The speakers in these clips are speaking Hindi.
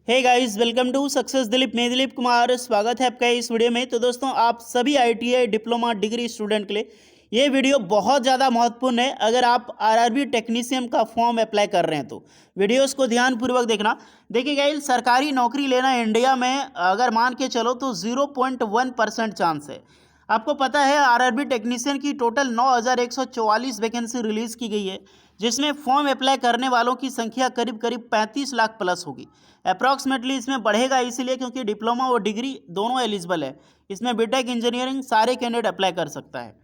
Hey guys, welcome to success Dilip. मैं दिलीप कुमार, स्वागत है आपका इस वीडियो में। तो दोस्तों, आप सभी आईटीआई डिप्लोमा डिग्री स्टूडेंट के लिए ये वीडियो बहुत ज़्यादा महत्वपूर्ण है। अगर आप आरआरबी टेक्नीशियन का फॉर्म अप्लाई कर रहे हैं तो वीडियोस को ध्यानपूर्वक देखना। देखिए गाइस, सरकारी नौकरी लेना इंडिया में अगर मान के चलो तो 0.1% चांस है। आपको पता है आरआरबी टेक्नीशियन की टोटल 9,144 वैकेंसी रिलीज़ की गई है, जिसमें फॉर्म अप्लाई करने वालों की संख्या करीब करीब 35 लाख प्लस होगी। अप्रॉक्सीमेटली इसमें बढ़ेगा इसीलिए क्योंकि डिप्लोमा और डिग्री दोनों एलिजिबल है। इसमें बीटेक इंजीनियरिंग सारे कैंडिडेट अप्लाई कर सकता है।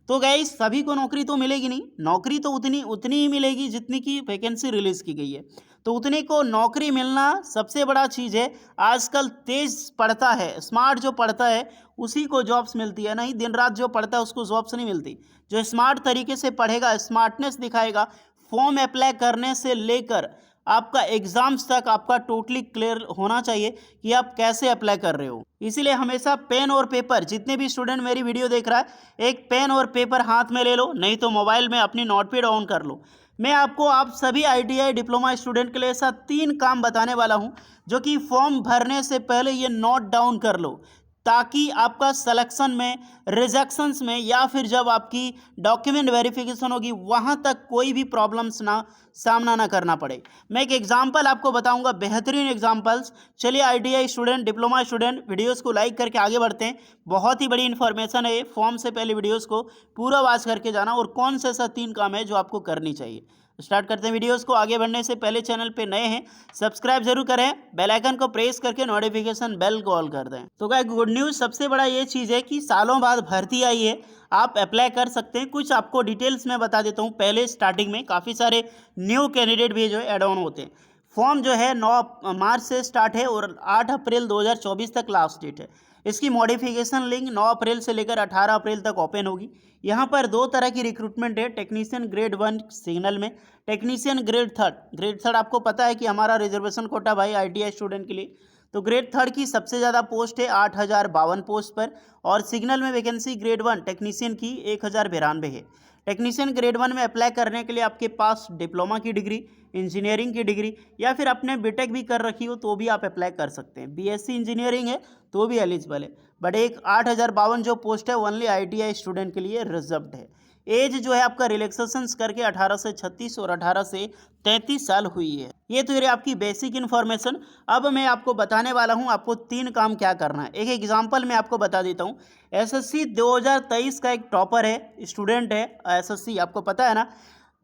तो गाइस, सभी को नौकरी तो मिलेगी नहीं, नौकरी तो उतनी उतनी ही मिलेगी जितनी की वैकेंसी रिलीज़ की गई है। तो उतनी को नौकरी मिलना सबसे बड़ा चीज़ है। आजकल तेज पढ़ता है, स्मार्ट जो पढ़ता है उसी को जॉब्स मिलती है, नहीं दिन रात जो पढ़ता है उसको जॉब्स नहीं मिलती। जो स्मार्ट तरीके से पढ़ेगा, स्मार्टनेस दिखाएगा, फॉर्म अप्लाई करने से लेकर आपका एग्जाम्स तक आपका टोटली क्लियर होना चाहिए कि आप कैसे अप्लाई कर रहे हो। इसीलिए हमेशा पेन और पेपर, जितने भी स्टूडेंट मेरी वीडियो देख रहा है, एक पेन और पेपर हाथ में ले लो, नहीं तो मोबाइल में अपनी नोटपैड ऑन कर लो। मैं आपको आप सभी आईटीआई डिप्लोमा स्टूडेंट के लिए ऐसा 3 काम बताने वाला हूं, जो कि फॉर्म भरने से पहले ये नोट डाउन कर लो, ताकि आपका सिलेक्शन में, रिजेक्शंस में या फिर जब आपकी डॉक्यूमेंट वेरिफिकेशन होगी वहाँ तक कोई भी प्रॉब्लम्स ना सामना ना करना पड़े। मैं एक एग्जांपल आपको बताऊंगा, बेहतरीन एग्जांपल्स। चलिए ITI student, diploma student, videos को लाइक करके आगे बढ़ते हैं। बहुत ही बड़ी इन्फॉर्मेशन है ये। फॉर्म से पहले वीडियोज़ को पूरा वॉच करके जाना और कौन से ऐसा 3 काम है जो आपको करनी चाहिए। स्टार्ट करते हैं वीडियोस को। आगे बढ़ने से पहले चैनल पे नए हैं, सब्सक्राइब जरूर करें, बेल आइकन को प्रेस करके नोटिफिकेशन बेल को ऑल कर दें। तो गाइस, गुड न्यूज़ सबसे बड़ा ये चीज़ है कि सालों बाद भर्ती आई है, आप अप्लाई कर सकते हैं। कुछ आपको डिटेल्स मैं बता देता हूँ। पहले स्टार्टिंग में काफ़ी सारे न्यू कैंडिडेट भी जो है एड ऑन होते हैं। फॉर्म जो है 9 मार्च से स्टार्ट है और 8 अप्रैल 2024 तक लास्ट डेट है। इसकी मॉडिफिकेशन लिंक 9 अप्रैल से लेकर 18 अप्रैल तक ओपन होगी। यहाँ पर 2 तरह की रिक्रूटमेंट है, टेक्नीशियन ग्रेड 1 सिग्नल में, टेक्नीशियन ग्रेड थर्ड आपको पता है कि हमारा रिजर्वेशन कोटा भाई आईटीआई स्टूडेंट के लिए। तो ग्रेड थर्ड की सबसे ज़्यादा पोस्ट है 8,052 पोस्ट पर, और सिग्नल में वैकेंसी ग्रेड 1 टेक्नीशियन की 1,092 है। टेक्नीशियन ग्रेड 1 में अप्लाई करने के लिए आपके पास डिप्लोमा की डिग्री, इंजीनियरिंग की डिग्री या फिर आपने बीटेक भी कर रखी हो तो भी आप अप्लाई कर सकते हैं। बीएससी इंजीनियरिंग है तो भी एलिजिबल है। बट एक 8,052 जो पोस्ट है ओनली आईटीआई स्टूडेंट के लिए रिजर्व्ड है। एज जो है आपका रिलैक्सेशंस करके 18 से 36 और 18 से 33 साल हुई है। ये तो ये आपकी बेसिक इन्फॉर्मेशन। अब मैं आपको बताने वाला हूँ आपको 3 काम क्या करना है। एक एग्जांपल मैं आपको बता देता हूँ। एसएससी 2023 का एक टॉपर है, स्टूडेंट है। एसएससी आपको पता है ना,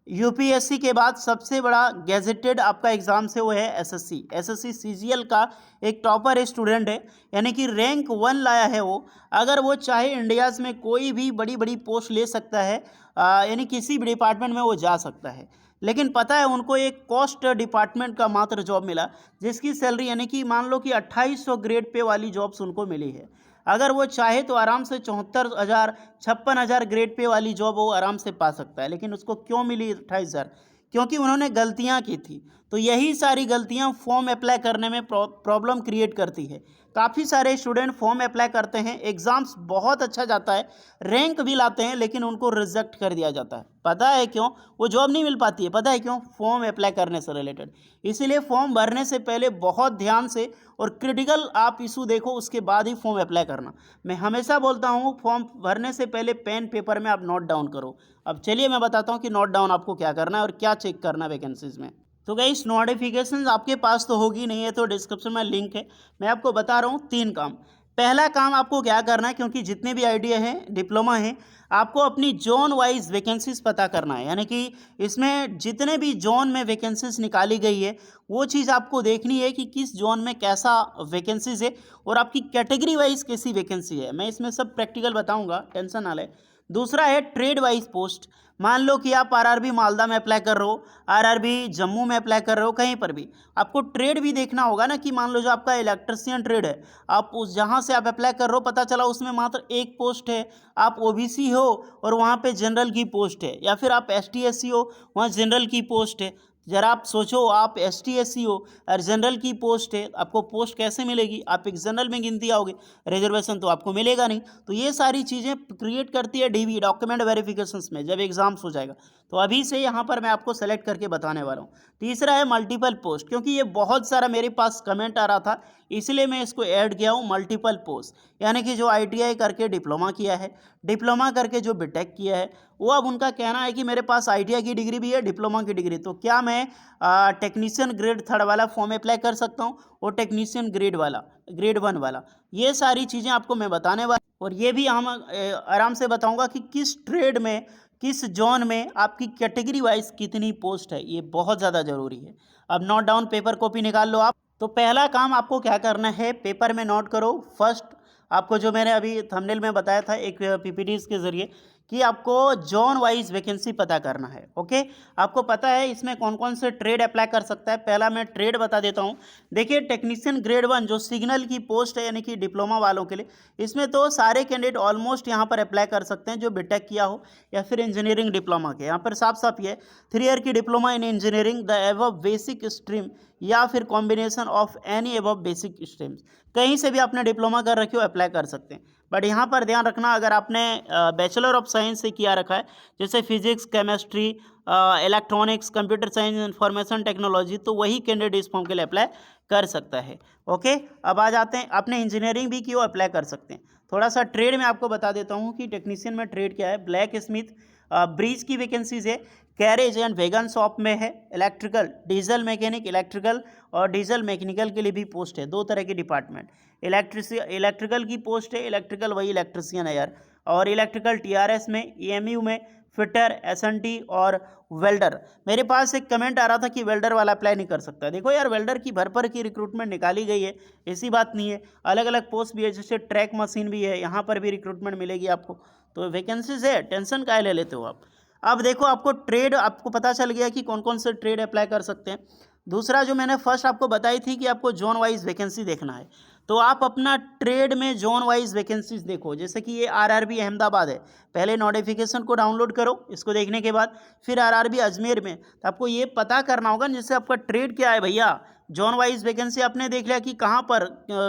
यूपीएससी के बाद सबसे बड़ा गैजेटेड आपका एग्जाम से वो है एसएससी सीजीएल का एक टॉपर स्टूडेंट है, यानी कि रैंक 1 लाया है वो। अगर वो चाहे इंडियाज़ में कोई भी बड़ी बड़ी पोस्ट ले सकता है, यानी किसी भी डिपार्टमेंट में वो जा सकता है। लेकिन पता है उनको एक कॉस्ट डिपार्टमेंट का मात्र जॉब मिला, जिसकी सैलरी यानी कि मान लो कि 2800 ग्रेड पे वाली जॉब्स उनको मिली है। अगर वो चाहे तो आराम से 74,000 56,000 ग्रेड पे वाली जॉब वो आराम से पा सकता है। लेकिन उसको क्यों मिली 28,000? क्योंकि उन्होंने गलतियां की थी। तो यही सारी गलतियां फॉर्म अप्लाई करने में प्रॉब्लम क्रिएट करती है। काफ़ी सारे स्टूडेंट फॉर्म अप्लाई करते हैं, एग्ज़ाम्स बहुत अच्छा जाता है, रैंक भी लाते हैं, लेकिन उनको रिजेक्ट कर दिया जाता है। पता है क्यों? वो जॉब नहीं मिल पाती है। पता है क्यों? फॉर्म अप्लाई करने से रिलेटेड। इसीलिए फॉर्म भरने से पहले बहुत ध्यान से और क्रिटिकल आप इशू देखो, उसके बाद ही फॉर्म अप्लाई करना। मैं हमेशा बोलता हूँ फॉर्म भरने से पहले पेन पेपर में आप नोट डाउन करो। अब चलिए मैं बताता हूँ कि नोट डाउन आपको क्या करना है और क्या चेक करना है वैकेंसीज में। तो गाइस, नोटिफिकेशन आपके पास तो होगी नहीं है, तो डिस्क्रिप्शन में लिंक है। मैं आपको बता रहा हूँ 3 काम। पहला काम आपको क्या करना है, क्योंकि जितने भी आईटीआई हैं, डिप्लोमा हैं, आपको अपनी जोन वाइज वैकेंसीज पता करना है। यानी कि इसमें जितने भी जोन में वैकेंसीज निकाली गई है वो चीज़ आपको देखनी है कि किस जोन में कैसा वैकेंसीज है और आपकी कैटेगरी वाइज कैसी वैकेंसी है। मैं इसमें सब प्रैक्टिकल बताऊंगा, टेंशन ना ले। दूसरा है ट्रेड वाइज पोस्ट। मान लो कि आप आरआरबी मालदा में अप्लाई कर रहे हो, आरआरबी जम्मू में अप्लाई कर रहे हो, कहीं पर भी आपको ट्रेड भी देखना होगा ना। कि मान लो जो आपका इलेक्ट्रिशियन ट्रेड है, आप उस जहाँ से आप अप्लाई कर रहे हो, पता चला उसमें मात्र एक पोस्ट है, आप ओबीसी हो और वहाँ पे जनरल की पोस्ट है, या फिर आप एसटी एससी हो, वहाँ जनरल की पोस्ट है। जरा आप सोचो, आप एसटी एससी हो और जनरल की पोस्ट है, आपको पोस्ट कैसे मिलेगी? आप एक जनरल में गिनती आओगे, रिजर्वेशन तो आपको मिलेगा नहीं। तो ये सारी चीज़ें क्रिएट करती है डीवी, डॉक्यूमेंट वेरिफिकेशंस में, जब एग्जाम्स हो जाएगा। तो अभी से यहाँ पर मैं आपको सेलेक्ट करके बताने वाला हूँ। तीसरा है मल्टीपल पोस्ट, क्योंकि ये बहुत सारा मेरे पास कमेंट आ रहा था, इसलिए मैं इसको ऐड किया हूँ मल्टीपल पोस्ट। यानी कि जो ITI करके डिप्लोमा किया है, डिप्लोमा करके जो बीटेक किया है, वो अब उनका कहना है कि मेरे पास ITI की डिग्री भी है, डिप्लोमा की डिग्री, तो क्या मैं टेक्नीशियन ग्रेड 3 वाला फॉर्म अप्लाई कर सकता हूँ और टेक्नीशियन ग्रेड 1 वाला। ये सारी चीज़ें आपको मैं बताने वाला, और ये भी हम आराम से बताऊंगा कि किस ट्रेड में, किस जोन में आपकी कैटेगरी वाइज कितनी पोस्ट है, ये बहुत ज़्यादा ज़रूरी है। अब नोट डाउन, पेपर कॉपी निकाल लो आप। तो पहला काम आपको क्या करना है, पेपर में नोट करो। फर्स्ट आपको जो मैंने अभी थंबनेल में बताया था एक PPTs के ज़रिए, कि आपको जोन वाइज वैकेंसी पता करना है। ओके, आपको पता है इसमें कौन कौन से ट्रेड अप्लाई कर सकता है। पहला मैं ट्रेड बता देता हूँ। देखिए, टेक्नीशियन ग्रेड 1 जो सिग्नल की पोस्ट है, यानी कि डिप्लोमा वालों के लिए, इसमें तो सारे कैंडिडेट ऑलमोस्ट यहाँ पर अप्लाई कर सकते हैं जो बीटेक किया हो या फिर इंजीनियरिंग डिप्लोमा के। यहाँ पर साफ साफ ये 3 ईयर की diploma in engineering the above basic stream या फिर combination of any above basic streams, कहीं से भी आपने डिप्लोमा कर रखी हो अप्लाई कर सकते हैं। बट यहाँ पर ध्यान रखना, अगर आपने बैचलर ऑफ साइंस से किया रखा है, जैसे physics, chemistry, electronics, computer science, information technology, तो वही कैंडिडेट इस फॉर्म के लिए अप्लाई कर सकता है। ओके, अब आ जाते हैं, आपने इंजीनियरिंग भी की हो अप्लाई कर सकते हैं। थोड़ा सा ट्रेड में आपको बता देता हूँ कि टेक्नीशियन में ट्रेड क्या है। ब्लैक स्मिथ, ब्रिज की वैकेंसीज है। कैरेज एंड वैगन शॉप में है। इलेक्ट्रिकल, डीजल मैकेनिक, इलेक्ट्रिकल और डीजल मैकेनिकल के लिए भी पोस्ट है, 2 तरह के डिपार्टमेंट। इलेक्ट्रिकल की पोस्ट है, इलेक्ट्रिकल वही इलेक्ट्रिशियन है यार। और इलेक्ट्रिकल TRS में, EMU में, फिटर, SNT और वेल्डर। मेरे पास एक कमेंट आ रहा था कि वेल्डर वाला अप्लाई नहीं कर सकता। देखो यार, वेल्डर की भर की रिक्रूटमेंट निकाली गई है, ऐसी बात नहीं है। अलग अलग पोस्ट भी है, जैसे ट्रैक मशीन भी है, यहाँ पर भी रिक्रूटमेंट मिलेगी आपको। तो वैकेंसीज है, टेंशन काहे ले लेते हो आप। अब देखो, आपको ट्रेड आपको पता चल गया कि कौन कौन से ट्रेड अप्लाई कर सकते हैं। दूसरा जो मैंने फर्स्ट आपको बताई थी कि आपको जोन वाइज वैकेंसी देखना है, तो आप अपना ट्रेड में जोन वाइज वैकेंसीज देखो। जैसे कि ये RRB अहमदाबाद है, पहले नोटिफिकेशन को डाउनलोड करो। इसको देखने के बाद फिर RRB अजमेर में, तो आपको ये पता करना होगा जैसे आपका ट्रेड क्या है भैया। जोन वाइज वैकेंसी आपने देख लिया कि कहाँ पर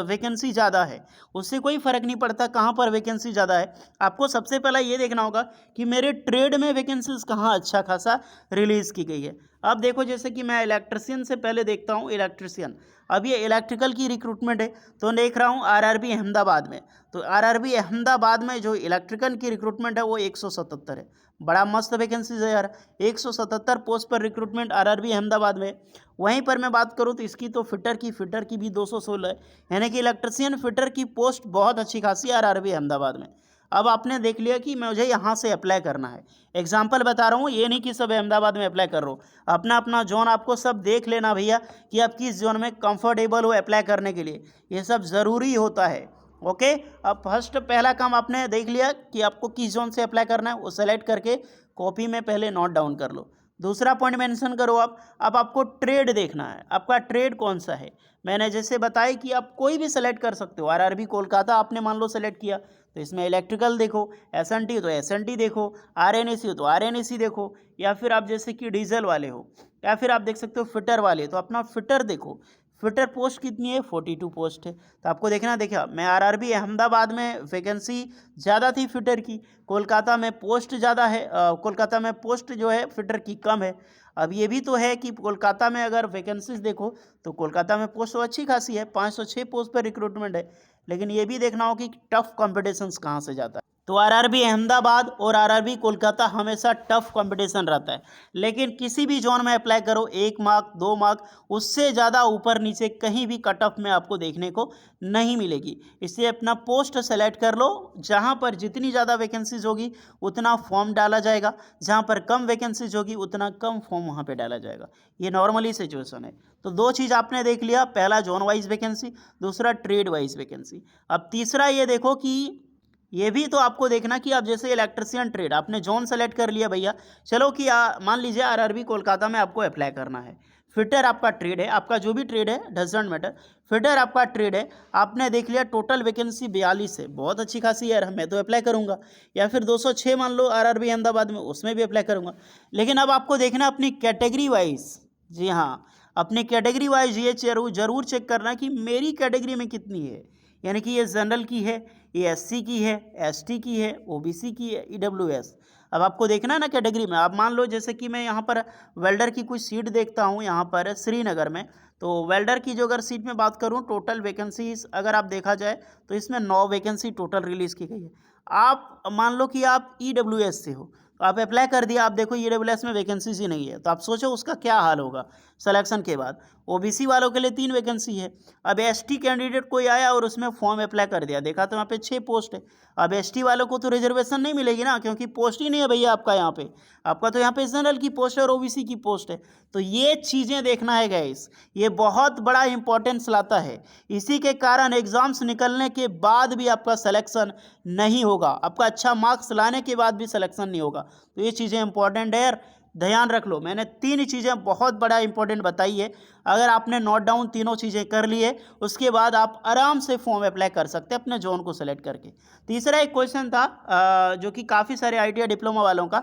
वैकेंसी ज़्यादा है, उससे कोई फ़र्क नहीं पड़ता कहाँ पर वैकेंसी ज़्यादा है। आपको सबसे पहला ये देखना होगा कि मेरे ट्रेड में वैकेंसीज कहाँ अच्छा खासा रिलीज़ की गई है। अब देखो, जैसे कि मैं इलेक्ट्रिशियन से पहले देखता हूँ, इलेक्ट्रिशियन, अब ये इलेक्ट्रिकल की रिक्रूटमेंट है, तो देख रहा हूँ RRB अहमदाबाद में। तो RRB अहमदाबाद में जो इलेक्ट्रिकल की रिक्रूटमेंट है वो 177 है। बड़ा मस्त वैकेंसीज है यार, 177 पोस्ट पर रिक्रूटमेंट RRB अहमदाबाद में। वहीं पर मैं बात करूँ तो इसकी तो फिटर की भी 216 है, यानी कि इलेक्ट्रिशियन फिटर की पोस्ट बहुत अच्छी खासी है RRB अहमदाबाद में। अब आपने देख लिया कि मुझे यहाँ से अप्लाई करना है। एग्जाम्पल बता रहा हूँ, ये नहीं कि सब अहमदाबाद में अप्लाई कर रहा हूँ। अपना अपना जोन आपको सब देख लेना भैया, कि आप किस जोन में कंफर्टेबल हो अप्लाई करने के लिए, ये सब ज़रूरी होता है। ओके, अब फर्स्ट पहला काम आपने देख लिया कि आपको किस जोन से अप्लाई करना है, वो सेलेक्ट करके कॉपी में पहले नोट डाउन कर लो। दूसरा पॉइंट मेंशन करो आप। अब आपको ट्रेड देखना है, आपका ट्रेड कौन सा है। मैंने जैसे बताया कि आप कोई भी सेलेक्ट कर सकते हो। RRB कोलकाता आपने मान लो सेलेक्ट किया, तो इसमें इलेक्ट्रिकल देखो, SNT तो SNT देखो, RNAC हो तो RNAC देखो, या फिर आप जैसे कि डीजल वाले हो, या फिर आप देख सकते हो फिटर वाले, तो अपना फिटर देखो। फिटर पोस्ट कितनी है, 42 पोस्ट है। तो आपको देखना, देखा मैं RRB अहमदाबाद में वैकेंसी ज़्यादा थी फिटर की, कोलकाता में पोस्ट ज़्यादा है, कोलकाता में पोस्ट जो है फिटर की कम है। अब ये भी तो है कि कोलकाता में अगर वैकेंसीज देखो तो कोलकाता में पोस्ट तो अच्छी खासी है, 506 पोस्ट पर रिक्रूटमेंट है। लेकिन ये भी देखना हो कि टफ कॉम्पिटिशन कहाँ से जाता है। तो RRB अहमदाबाद और RRB कोलकाता हमेशा टफ कंपटीशन रहता है। लेकिन किसी भी जोन में अप्लाई करो, 1 मार्क 2 मार्क उससे ज़्यादा ऊपर नीचे कहीं भी कट ऑफ में आपको देखने को नहीं मिलेगी। इसलिए अपना पोस्ट सेलेक्ट कर लो, जहाँ पर जितनी ज़्यादा वैकेंसीज होगी उतना फॉर्म डाला जाएगा, जहाँ पर कम वैकेंसीज होगी उतना कम फॉर्म वहाँ पर डाला जाएगा। ये नॉर्मली सिचुएशन है। तो 2 चीज़ आपने देख लिया, पहला जोन वाइज वैकेंसी, दूसरा ट्रेड वाइज वैकेंसी। अब तीसरा ये देखो कि ये भी तो आपको देखना कि आप जैसे इलेक्ट्रिशियन ट्रेड आपने जोन सेलेक्ट कर लिया भैया, चलो कि मान लीजिए RRB कोलकाता में आपको अप्लाई करना है। फिटर आपका ट्रेड है, आपका जो भी ट्रेड है डजंट मैटर, फिटर आपका ट्रेड है। आपने देख लिया टोटल वैकेंसी 42 है, बहुत अच्छी खासी है, मैं तो अप्लाई करूंगा। या फिर 206 मान लो RRB अहमदाबाद में, उसमें भी अप्लाई करूंगा। लेकिन अब आपको देखना अपनी कैटेगरी वाइज, जी हाँ, अपनी कैटेगरी वाइज ये जरूर चेक करना कि मेरी कैटेगरी में कितनी है। यानी कि ये जनरल की है, ये SC की है, ST की है, OBC की है, EWS। अब आपको देखना है ना कैटेगरी में। आप मान लो जैसे कि मैं यहाँ पर वेल्डर की कुछ सीट देखता हूँ यहाँ पर श्रीनगर में, तो वेल्डर की जो अगर सीट में बात करूँ, टोटल वैकेंसीज अगर आप देखा जाए तो इसमें 9 वैकेंसी टोटल रिलीज़ की गई है। आप मान लो कि आप EWS से हो, तो आप अप्लाई कर दिया, आप देखो EWS में वैकेंसीज ही नहीं है, तो आप सोचो उसका क्या हाल होगा सिलेक्शन के बाद। OBC वालों के लिए 3 वैकेंसी है। अब ST कैंडिडेट कोई आया और उसमें फॉर्म अप्लाई कर दिया, देखा तो वहाँ पे 6 पोस्ट है। अब ST वालों को तो रिजर्वेशन नहीं मिलेगी ना, क्योंकि पोस्ट ही नहीं है भैया आपका यहाँ पे। आपका तो यहाँ पे जनरल की पोस्ट है और OBC की पोस्ट है। तो ये चीज़ें देखना है गाइस, ये बहुत बड़ा इंपॉर्टेंस लाता है। इसी के कारण एग्ज़ाम्स निकलने के बाद भी आपका सिलेक्शन नहीं होगा, आपका अच्छा मार्क्स लाने के बाद भी सिलेक्शन नहीं होगा। तो ये चीज़ें इंपॉर्टेंट है यार, ध्यान रख लो। मैंने 3 चीज़ें बहुत बड़ा इंपॉर्टेंट बताई है। अगर आपने नोट डाउन तीनों चीज़ें कर ली है, उसके बाद आप आराम से फॉर्म अप्लाई कर सकते हैं अपने जोन को सेलेक्ट करके। तीसरा एक क्वेश्चन था जो कि काफ़ी सारे ITI डिप्लोमा वालों का,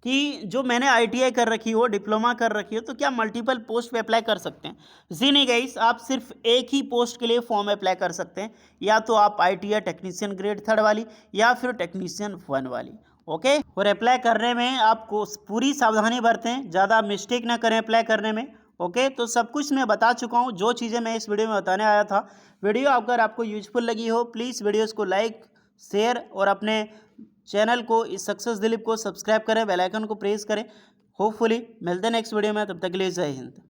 कि जो मैंने ITI कर रखी हो, डिप्लोमा कर रखी हो, तो क्या मल्टीपल पोस्ट पे अप्लाई कर सकते हैं? जी नहीं गाइस, आप सिर्फ एक ही पोस्ट के लिए फॉर्म अप्लाई कर सकते हैं। या तो आप ITI टेक्नीशियन ग्रेड 3 वाली या फिर टेक्नीशियन 1 वाली। ओके, और अप्लाई करने में आपको पूरी सावधानी बरतें, ज़्यादा मिस्टेक ना करें अप्लाई करने में। ओके, तो सब कुछ मैं बता चुका हूँ, जो चीज़ें मैं इस वीडियो में बताने आया था। वीडियो अगर आपको यूजफुल लगी हो, प्लीज़ वीडियोज़ को लाइक, शेयर और अपने चैनल को, इस सक्सेस दिलीप को सब्सक्राइब करें, बेल आइकन को प्रेस करें। होपफुली मिलते हैं नेक्स्ट वीडियो में, तब तक के लिए जय हिंद।